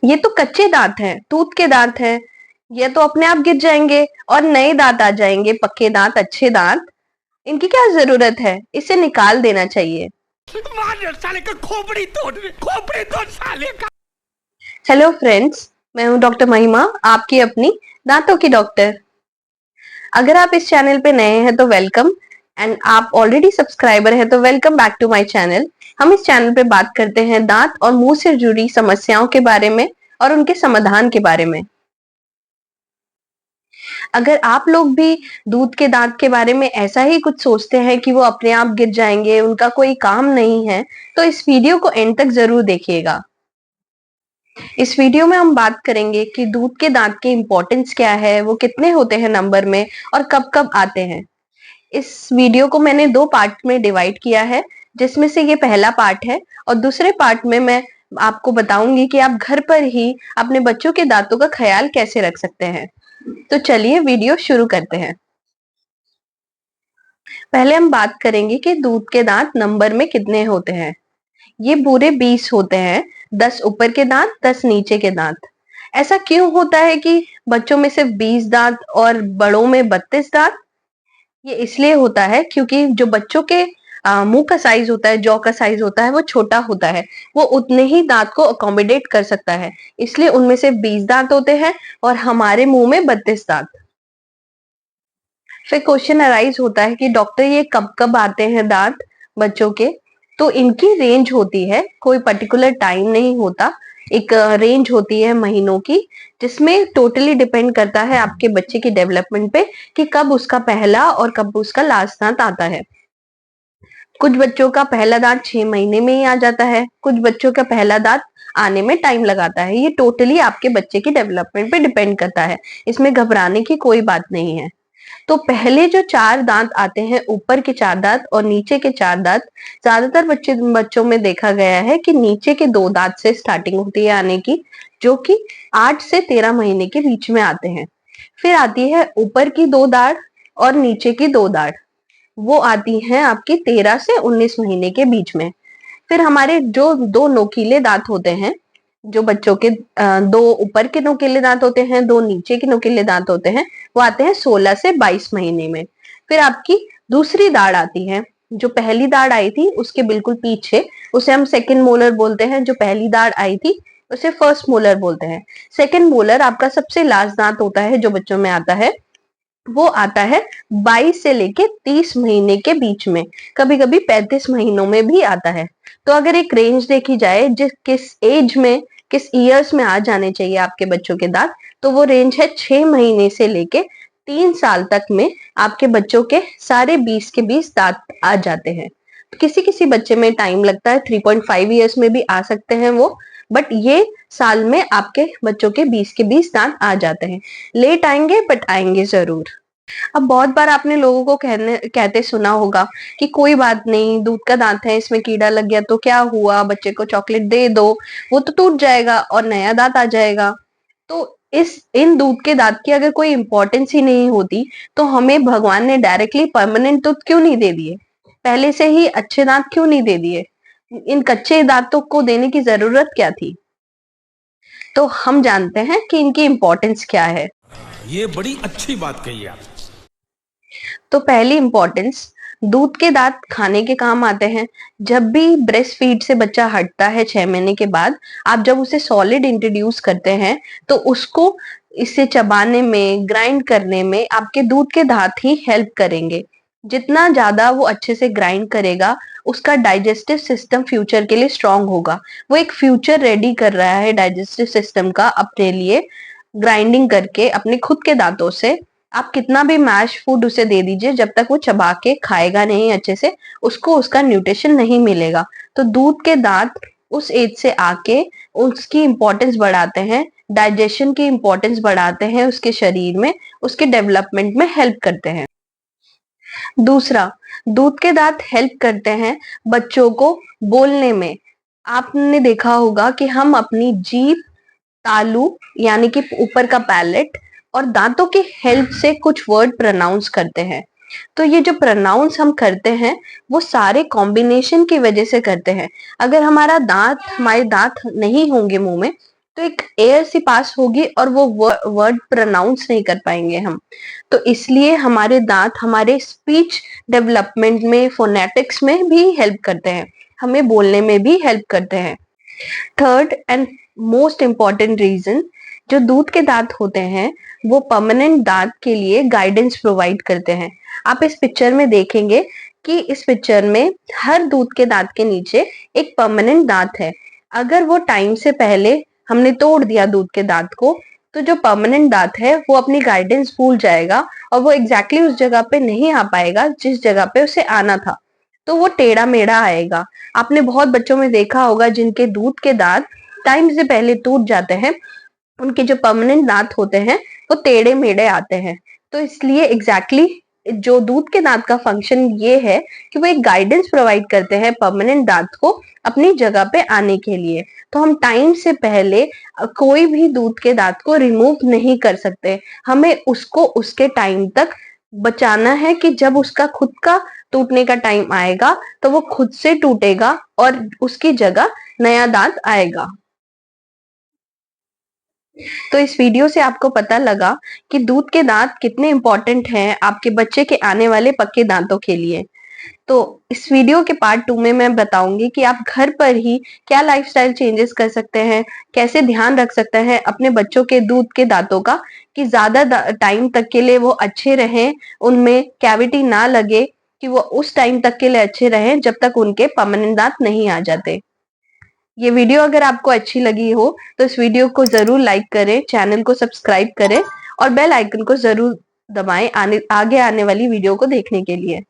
ये तो कच्चे दांत हैं, टूथ के दांत हैं। ये तो अपने आप गिर जाएंगे और नए दांत आ जाएंगे, पक्के दांत, अच्छे दांत। इनकी क्या जरूरत है, इसे निकाल देना चाहिए। साले का खोपड़ी तोड़ साले का। हेलो फ्रेंड्स, मैं हूं डॉक्टर महिमा, आपकी अपनी दांतों की डॉक्टर। अगर आप इस चैनल पे नए हैं तो वेलकम, एंड आप ऑलरेडी सब्सक्राइबर हैं तो welcome back to my channel. हम इस चैनल पे बात करते हैं दांत और मुंह से जुड़ी समस्याओं के बारे में और उनके समाधान के बारे में। अगर आप लोग भी दूध के दांत के बारे में ऐसा ही कुछ सोचते हैं कि वो अपने आप गिर जाएंगे, उनका कोई काम नहीं है, तो इस वीडियो को एंड तक जरूर देखिएगा। इस वीडियो में हम बात करेंगे कि दूध के दांत की इंपॉर्टेंस क्या है, वो कितने होते हैं नंबर में और कब कब आते हैं। इस वीडियो को मैंने दो पार्ट में डिवाइड किया है, जिसमें से ये पहला पार्ट है और दूसरे पार्ट में मैं आपको बताऊंगी कि आप घर पर ही अपने बच्चों के दांतों का ख्याल कैसे रख सकते हैं। तो चलिए वीडियो शुरू करते हैं। पहले हम बात करेंगे कि दूध के दांत नंबर में कितने होते हैं। ये पूरे 20 होते हैं, 10 ऊपर के दांत, 10 नीचे के दांत। ऐसा क्यों होता है कि बच्चों में सिर्फ 20 दांत और बड़ों में 32 दांत? ये इसलिए होता है क्योंकि जो बच्चों के मुंह का साइज होता है, जॉ का साइज होता है, वो छोटा होता है। वो उतने ही दांत को अकोमोडेट कर सकता है, इसलिए उनमें से 20 दांत होते हैं और हमारे मुंह में 32 दांत। फिर क्वेश्चन अराइज होता है कि डॉक्टर ये कब कब आते हैं दांत बच्चों के। तो इनकी रेंज होती है, कोई पर्टिकुलर टाइम नहीं होता, एक रेंज होती है महीनों की, जिसमें टोटली डिपेंड करता है आपके बच्चे की डेवलपमेंट पे कि कब उसका पहला और कब उसका लास्ट दांत आता है। कुछ बच्चों का पहला दांत 6 महीने में ही आ जाता है, कुछ बच्चों का पहला दांत आने में टाइम लगाता है। ये टोटली आपके बच्चे की डेवलपमेंट पे डिपेंड करता है, इसमें घबराने की कोई बात नहीं है। तो पहले जो 4 दांत आते हैं, ऊपर के 4 दांत और नीचे के 4 दांत, ज्यादातर बच्चों में देखा गया है कि नीचे के 2 दांत से स्टार्टिंग होती है आने की, जो कि 8 से 13 महीने के बीच में आते हैं। फिर आती है ऊपर की 2 दांत और नीचे की 2 दांत, वो आती हैं आपकी 13 से 19 महीने के बीच में। फिर हमारे जो 2 नोकीले दांत होते हैं, जो बच्चों के 2 ऊपर के नोकीले दांत होते हैं, 2 नीचे के नोकीले दांत होते हैं, वो आते हैं 16 से 22 महीने में। फिर आपकी दूसरी दाढ़ आती है, जो पहली दाढ़ आई थी उसके बिल्कुल पीछे, उसे हम सेकंड मोलर बोलते हैं। जो पहली दाढ़ आई थी उसे फर्स्ट मोलर बोलते हैं। सेकंड मोलर आपका सबसे लास्ट दांत होता है जो बच्चों में आता है, वो आता है 22 से लेके 30 महीने के बीच में, कभी कभी 35 महीनों में भी आता है। तो अगर एक रेंज देखी जाए जिस किस एज में, किस ईयर्स में आ जाने चाहिए आपके बच्चों के दांत, तो वो रेंज है 6 महीने से लेके 3 साल तक में आपके बच्चों के सारे 20 के 20 दांत आ जाते हैं। किसी किसी बच्चे में टाइम लगता है, 3.5 ईयर्स में भी आ सकते हैं वो, बट ये साल में आपके बच्चों के 20 के 20 दांत आ जाते हैं। लेट आएंगे बट आएंगे जरूर। अब बहुत बार आपने लोगों को कहते सुना होगा कि कोई बात नहीं, दूध का दांत है, इसमें कीड़ा लग गया तो क्या हुआ, बच्चे को चॉकलेट दे दो, वो तो टूट जाएगा और नया दांत आ जाएगा। तो इस इन दूध के दांत की अगर कोई इंपॉर्टेंस ही नहीं होती, तो हमें भगवान ने डायरेक्टली परमानेंट टूथ क्यों नहीं दे दिए, पहले से ही अच्छे दांत क्यों नहीं दे दिए, इन कच्चे दांतों को देने की जरूरत क्या थी। तो हम जानते हैं कि इनकी इंपॉर्टेंस क्या है। ये बड़ी अच्छी बात कही आप। तो पहली इंपॉर्टेंस, दूध के दांत खाने के काम आते हैं। जब भी ब्रेस्ट फीड से बच्चा हटता है 6 महीने के बाद, आप जब उसे सॉलिड इंट्रोड्यूस करते हैं, तो उसको इसे चबाने में, ग्राइंड करने में आपके दूध के दांत ही हेल्प करेंगे। जितना ज्यादा वो अच्छे से ग्राइंड करेगा, उसका डाइजेस्टिव सिस्टम फ्यूचर के लिए स्ट्रांग होगा। वो एक फ्यूचर रेडी कर रहा है डाइजेस्टिव सिस्टम का अपने लिए, ग्राइंडिंग करके अपने खुद के दांतों से। आप कितना भी मैश फूड उसे दे दीजिए, जब तक वो चबा के खाएगा नहीं अच्छे से, उसको उसका न्यूट्रिशन नहीं मिलेगा। तो दूध के दांत उस एज से आके उसकी इंपॉर्टेंस बढ़ाते हैं, डाइजेशन की इंपॉर्टेंस बढ़ाते हैं उसके शरीर में, उसके डेवलपमेंट में हेल्प करते हैं। दूसरा, दूध के दांत हेल्प करते हैं बच्चों को बोलने में। आपने देखा होगा कि हम अपनी जीभ, तालू यानी कि ऊपर का पैलेट और दांतों की हेल्प से कुछ वर्ड प्रोनाउंस करते हैं। तो ये जो प्रोनाउंस हम करते हैं, वो सारे कॉम्बिनेशन की वजह से करते हैं। अगर हमारे दांत नहीं होंगे मुंह में, तो एक एयर सी पास होगी और वो वर्ड प्रोनाउंस नहीं कर पाएंगे हम। तो इसलिए हमारे दांत हमारे स्पीच डेवलपमेंट में, फोनेटिक्स में भी हेल्प करते हैं, हमें बोलने में भी हेल्प करते हैं। Third and most important reason, जो दूध के दांत होते हैं वो परमानेंट दांत के लिए गाइडेंस प्रोवाइड करते हैं। आप इस पिक्चर में देखेंगे कि इस पिक्चर में हर दूध के दांत के नीचे एक परमानेंट दांत है। अगर वो टाइम से पहले हमने तोड़ दिया दूध के दांत को, तो जो परमानेंट दांत है वो अपनी गाइडेंस भूल जाएगा और वो एग्जैक्टली उस जगह पे नहीं आ पाएगा जिस जगह पे उसे आना था, तो वो टेढ़ा मेढ़ा आएगा। आपने बहुत बच्चों में देखा होगा जिनके दूध के दांत टाइम से पहले टूट जाते हैं, उनके जो परमानेंट दांत होते हैं वो टेढ़े मेढ़े आते हैं। तो इसलिए एग्जैक्टली जो दूध के दांत का फंक्शन ये है कि वो एक गाइडेंस प्रोवाइड करते हैं परमानेंट दांत को अपनी जगह पे आने के लिए। तो हम टाइम से पहले कोई भी दूध के दांत को रिमूव नहीं कर सकते, हमें उसको उसके टाइम तक बचाना है कि जब उसका खुद का टूटने का टाइम आएगा तो वो खुद से टूटेगा और उसकी जगह नया दांत आएगा। तो इस वीडियो से आपको पता लगा कि दूध के दांत कितने इंपॉर्टेंट हैं आपके बच्चे के आने वाले पक्के दांतों के लिए। तो इस वीडियो के पार्ट 2 में मैं बताऊंगी कि आप घर पर ही क्या लाइफस्टाइल चेंजेस कर सकते हैं, कैसे ध्यान रख सकते हैं अपने बच्चों के दूध के दांतों का कि ज्यादा टाइम तक के लिए वो अच्छे रहें, उनमें कैविटी ना लगे, कि वो उस टाइम तक के लिए अच्छे रहें जब तक उनके परमानेंट दांत नहीं आ जाते। ये वीडियो अगर आपको अच्छी लगी हो तो इस वीडियो को जरूर लाइक करें, चैनल को सब्सक्राइब करें और बेल आइकन को जरूर दबाएं आगे आने वाली वीडियो को देखने के लिए।